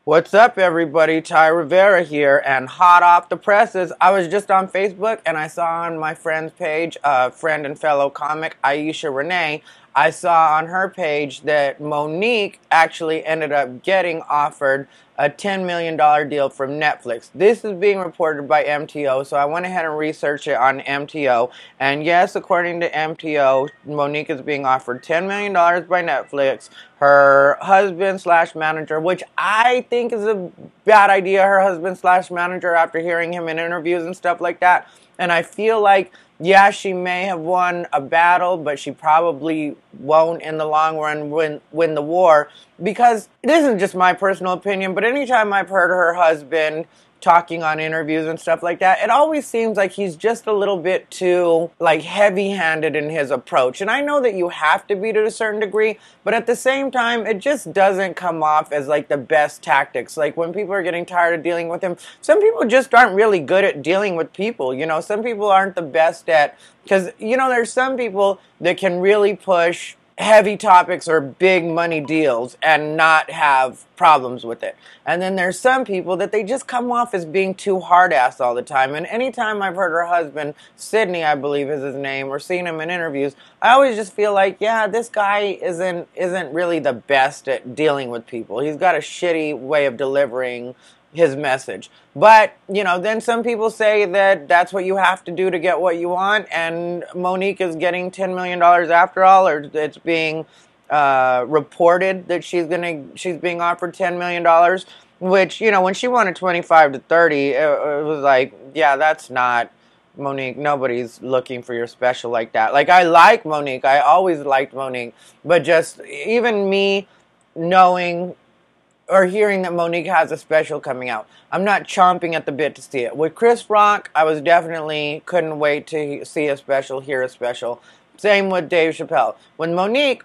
What's up, everybody? Rivera here, and hot off the presses, I was just on Facebook and I saw on my friend's page, friend and fellow comic Aisha Renee, I saw on her page that Monique actually ended up getting offered a $10 million deal from Netflix. This is being reported by MTO, so I went ahead and researched it on MTO. And yes, according to MTO, Monique is being offered $10 million by Netflix. Her husband slash manager, which I think is a bad idea, her husband slash manager, after hearing him in interviews and stuff like that. And I feel like, yeah, she may have won a battle, but she probably won't in the long run win the war. Because this is just my personal opinion, but anytime I've heard her husband talking on interviews and stuff like that, it always seems like he's just a little bit too, like, heavy-handed in his approach. And I know that you have to be to a certain degree, but at the same time, it just doesn't come off as, like, the best tactics. Like, when people are getting tired of dealing with him, some people just aren't really good at dealing with people, you know? Some people aren't the best at, because, you know, there's some people that can really push heavy topics or big money deals and not have problems with it. And then there's some people that they just come off as being too hard-ass all the time. And anytime I've heard her husband, Sydney I believe is his name, or seen him in interviews, I always just feel like, yeah, this guy isn't really the best at dealing with people. He's got a shitty way of delivering his message. But, you know, then some people say that that's what you have to do to get what you want, and Monique is getting $10 million after all, or it's being reported that she's being offered $10 million, which, you know, when she wanted 25 to 30, it was like, yeah, that's not Monique. Nobody's looking for your special like that. Like, I like Monique. I always liked Monique. But just even me knowing or hearing that Monique has a special coming out, I'm not chomping at the bit to see it. With Chris Rock, I was definitely couldn't wait to see a special, hear a special. Same with Dave Chappelle. With Monique,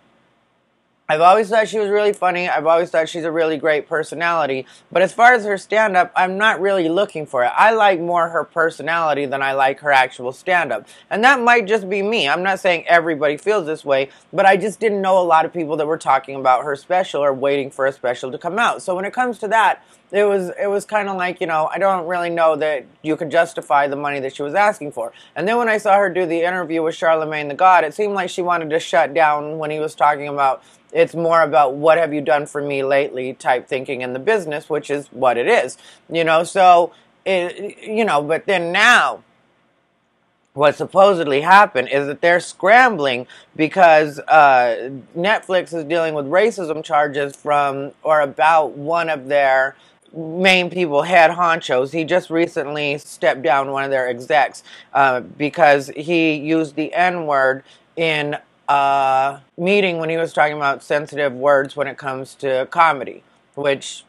I've always thought she was really funny. I've always thought she's a really great personality. But as far as her stand-up, I'm not really looking for it. I like more her personality than I like her actual stand-up. And that might just be me. I'm not saying everybody feels this way, but I just didn't know a lot of people that were talking about her special or waiting for a special to come out. So when it comes to that, it was kind of like, you know, I don't really know that you could justify the money that she was asking for. And then when I saw her do the interview with Charlemagne the God, it seemed like she wanted to shut down when he was talking about, it's more about what have you done for me lately type thinking in the business, which is what it is, you know. So, you know, but then now, what supposedly happened is that they're scrambling because Netflix is dealing with racism charges from or about one of their main people, head honchos. He just recently stepped down, one of their execs, because he used the N-word in a meeting when he was talking about sensitive words when it comes to comedy, which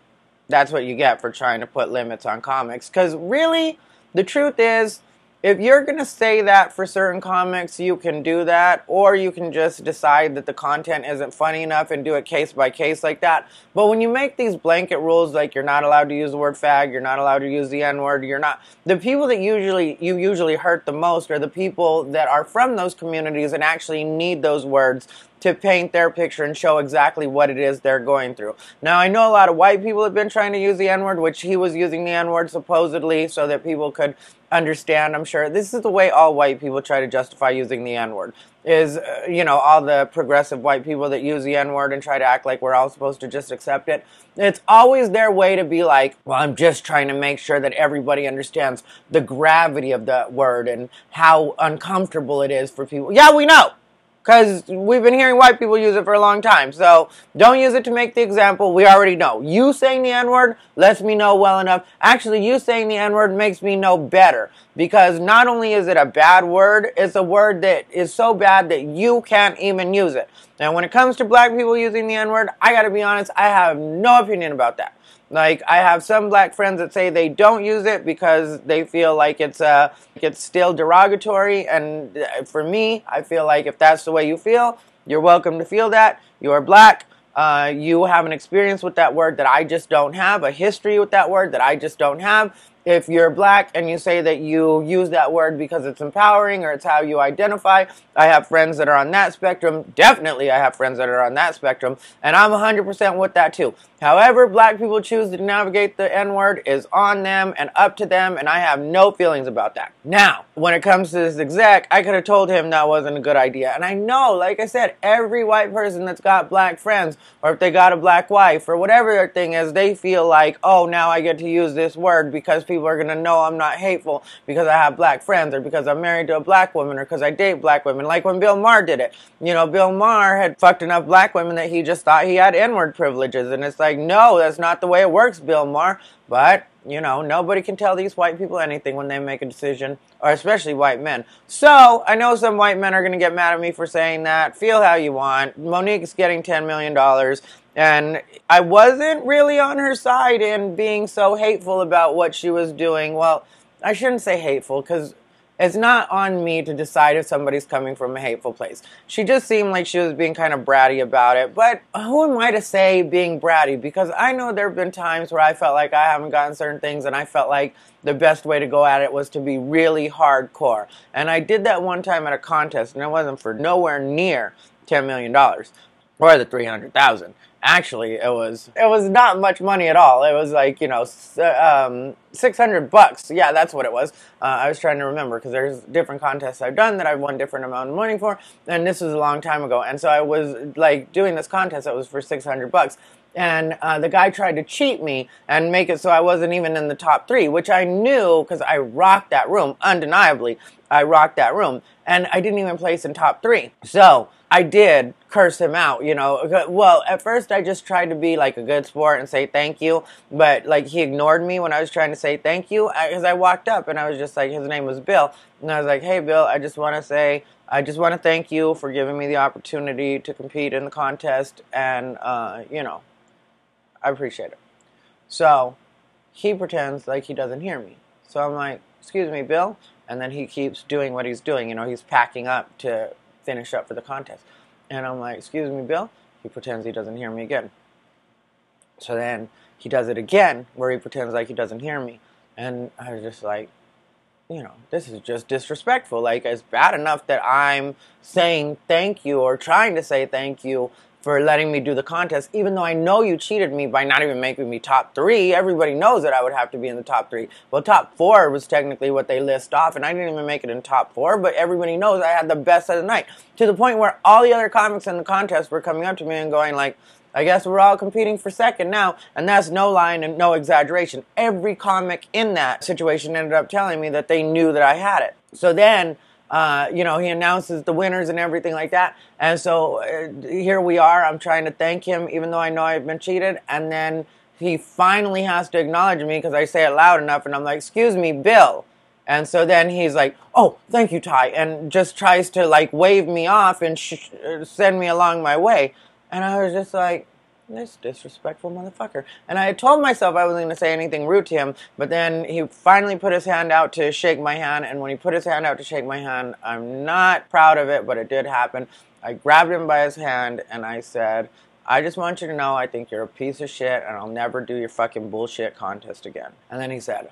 that's what you get for trying to put limits on comics. Because really, the truth is, if you're going to say that for certain comics, you can do that, or you can just decide that the content isn't funny enough and do it case by case like that. But when you make these blanket rules, like you're not allowed to use the word fag, you're not allowed to use the N-word, you're not, the people that you usually hurt the most are the people that are from those communities and actually need those words to paint their picture and show exactly what it is they're going through. Now, I know a lot of white people have been trying to use the N-word, which he was using the N-word supposedly so that people could understand, I'm sure. This is the way all white people try to justify using the N-word, is, you know, all the progressive white people that use the N-word and try to act like we're all supposed to just accept it. It's always their way to be like, well, I'm just trying to make sure that everybody understands the gravity of that word and how uncomfortable it is for people. Yeah, we know, because we've been hearing white people use it for a long time. So don't use it to make the example. We already know. You saying the N-word lets me know well enough. Actually, you saying the N-word makes me know better. Because not only is it a bad word, it's a word that is so bad that you can't even use it. And when it comes to black people using the N-word, I gotta be honest, I have no opinion about that. Like, I have some black friends that say they don't use it because they feel like it's still derogatory. And for me, I feel like if that's the way you feel, you're welcome to feel that. You are black. You have an experience with that word that I just don't have, a history with that word that I just don't have. if you're black and you say that you use that word because it's empowering or it's how you identify, I have friends that are on that spectrum. Definitely I have friends that are on that spectrum, and I'm 100% with that too. However black people choose to navigate the N-word is on them and up to them, and I have no feelings about that. Now, when it comes to this exec, I could have told him that wasn't a good idea. And I know, like I said, every white person that's got black friends, or if they got a black wife, or whatever their thing is, they feel like, oh, now I get to use this word because people are going to know I'm not hateful because I have black friends, or because I'm married to a black woman, or because I date black women. Like when Bill Maher did it. You know, Bill Maher had fucked enough black women that he just thought he had N-word privileges. And it's like, no, that's not the way it works, Bill Maher. But, you know, nobody can tell these white people anything when they make a decision, or especially white men. So, I know some white men are going to get mad at me for saying that. Feel how you want. Monique's getting $10 million. And I wasn't really on her side in being so hateful about what she was doing. Well, I shouldn't say hateful, because it's not on me to decide if somebody's coming from a hateful place. She just seemed like she was being kind of bratty about it. But who am I to say being bratty? Because I know there have been times where I felt like I haven't gotten certain things, and I felt like the best way to go at it was to be really hardcore. And I did that one time at a contest, and it wasn't for nowhere near $10 million or the $300,000. Actually, it was not much money at all. It was like, you know, $600. Yeah, that's what it was. I was trying to remember, because there's different contests I've done that I've won different amount of money for, and this was a long time ago. And so I was like doing this contest that was for $600. And the guy tried to cheat me and make it so I wasn't even in the top 3, which I knew because I rocked that room. Undeniably, I rocked that room. And I didn't even place in top 3. So I did curse him out, you know. Well, at first I just tried to be like a good sport and say thank you. But like he ignored me when I was trying to say thank you. Because I walked up and I was just like, his name was Bill. And I was like, hey, Bill, I just want to thank you for giving me the opportunity to compete in the contest. And, you know, I appreciate it. So he pretends like he doesn't hear me. So I'm like, excuse me, Bill. And then he keeps doing what he's doing. You know, he's packing up to finish up for the contest. And I'm like, excuse me, Bill. He pretends he doesn't hear me again. So then he does it again where he pretends like he doesn't hear me. And I was just like, you know, this is just disrespectful. Like, it's bad enough that I'm saying thank you or trying to say thank you for letting me do the contest, even though I know you cheated me by not even making me top 3. Everybody knows that I would have to be in the top 3. Well, top 4 was technically what they list off, and I didn't even make it in top 4, but everybody knows I had the best of the night, to the point where all the other comics in the contest were coming up to me and going like, I guess we're all competing for second now, and that's no line and no exaggeration. Every comic in that situation ended up telling me that they knew that I had it. So then, you know, he announces the winners and everything like that. And so here we are. I'm trying to thank him, even though I know I've been cheated. And then he finally has to acknowledge me because I say it loud enough. And I'm like, excuse me, Bill. And so then he's like, oh, thank you, Ty. And just tries to like wave me off and send me along my way. And I was just like, this disrespectful motherfucker. And I had told myself I wasn't going to say anything rude to him, but then he finally put his hand out to shake my hand, and when he put his hand out to shake my hand, I'm not proud of it, but it did happen. I grabbed him by his hand, and I said, I just want you to know I think you're a piece of shit, and I'll never do your fucking bullshit contest again. And then he said,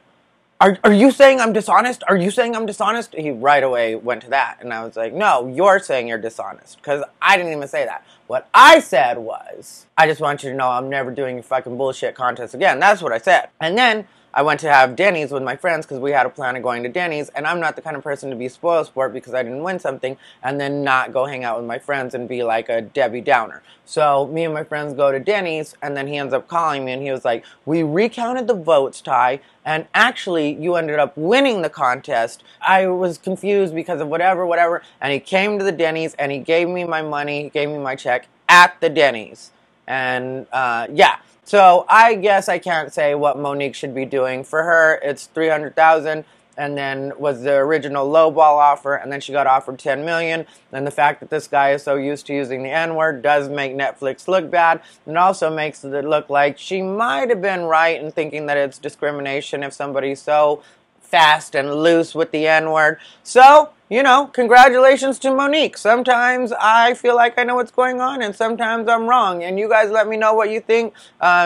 Are you saying I'm dishonest? Are you saying I'm dishonest? He right away went to that. And I was like, no, you're saying you're dishonest. Because I didn't even say that. What I said was, I just want you to know I'm never doing your fucking bullshit contest again. That's what I said. And then I went to have Denny's with my friends because we had a plan of going to Denny's. And I'm not the kind of person to be spoil sport because I didn't win something and then not go hang out with my friends and be like a Debbie Downer. So me and my friends go to Denny's, and then he ends up calling me and he was like, we recounted the votes, Ty, and actually you ended up winning the contest. I was confused because of whatever. And he came to the Denny's and he gave me my money, he gave me my check at the Denny's. And yeah. So I guess I can't say what Monique should be doing. For her, it's $300,000, and then was the original lowball offer, and then she got offered $10 million. And the fact that this guy is so used to using the N-word does make Netflix look bad, and also makes it look like she might have been right in thinking that it's discrimination if somebody's so fast and loose with the N-word. So, you know, congratulations to Monique. Sometimes I feel like I know what's going on, and sometimes I'm wrong. And you guys let me know what you think.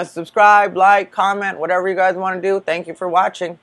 Subscribe, like, comment, whatever you guys want to do. Thank you for watching.